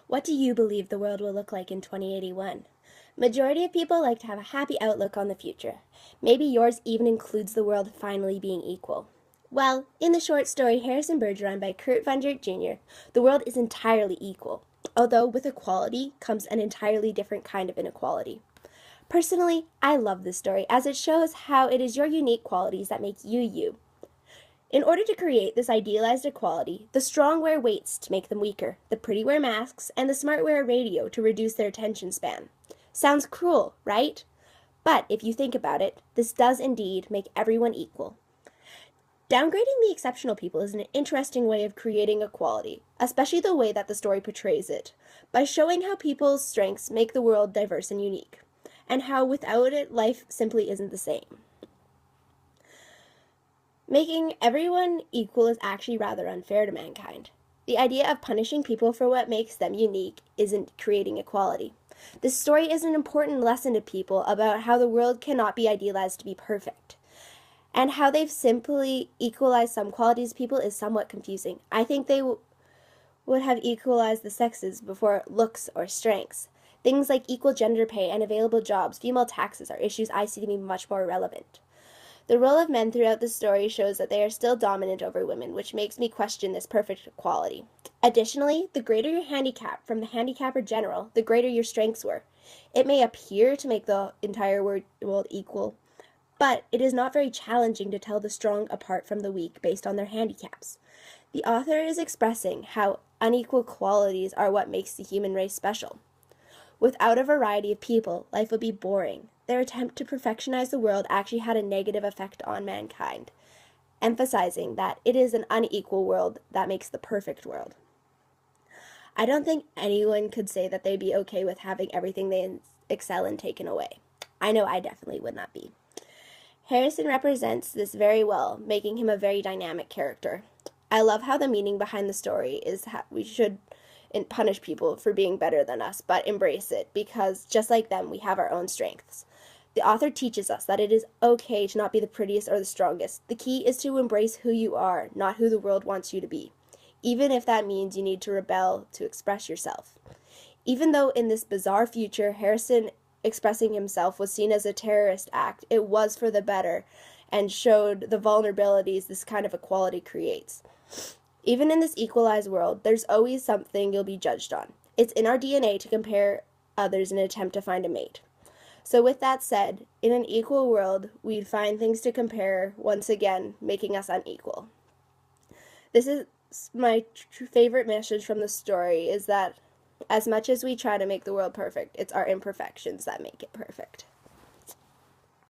What do you believe the world will look like in 2081? Majority of people like to have a happy outlook on the future. Maybe yours even includes the world finally being equal. Well, in the short story Harrison Bergeron by Kurt Vonnegut Jr., the world is entirely equal, although with equality comes an entirely different kind of inequality. Personally, I love this story as it shows how it is your unique qualities that make you you. In order to create this idealized equality, the strong wear weights to make them weaker, the pretty wear masks, and the smart wear a radio to reduce their attention span. Sounds cruel, right? But if you think about it, this does indeed make everyone equal. Downgrading the exceptional people is an interesting way of creating equality, especially the way that the story portrays it, by showing how people's strengths make the world diverse and unique, and how without it, life simply isn't the same. Making everyone equal is actually rather unfair to mankind. The idea of punishing people for what makes them unique isn't creating equality. This story is an important lesson to people about how the world cannot be idealized to be perfect. And how they've simply equalized some qualities of people is somewhat confusing. I think they would have equalized the sexes before looks or strengths. Things like equal gender pay and available jobs, female taxes are issues I see to be much more relevant. The role of men throughout the story shows that they are still dominant over women, which makes me question this perfect equality. Additionally, the greater your handicap from the handicapper general, the greater your strengths were. It may appear to make the entire world equal, but it is not very challenging to tell the strong apart from the weak based on their handicaps. The author is expressing how unequal qualities are what makes the human race special. Without a variety of people, life would be boring. Their attempt to perfectionize the world actually had a negative effect on mankind, emphasizing that it is an unequal world that makes the perfect world. I don't think anyone could say that they'd be okay with having everything they excel in taken away. I know I definitely would not be. Harrison represents this very well, making him a very dynamic character. I love how the meaning behind the story is how we should punish people for being better than us, but embrace it, because just like them, we have our own strengths. The author teaches us that it is okay to not be the prettiest or the strongest. The key is to embrace who you are, not who the world wants you to be, even if that means you need to rebel to express yourself. Even though in this bizarre future, Harrison expressing himself was seen as a terrorist act, it was for the better and showed the vulnerabilities this kind of equality creates. Even in this equalized world, there's always something you'll be judged on. It's in our DNA to compare others in an attempt to find a mate. So with that said, in an equal world, we'd find things to compare, once again, making us unequal. This is my favorite message from the story, is that as much as we try to make the world perfect, it's our imperfections that make it perfect.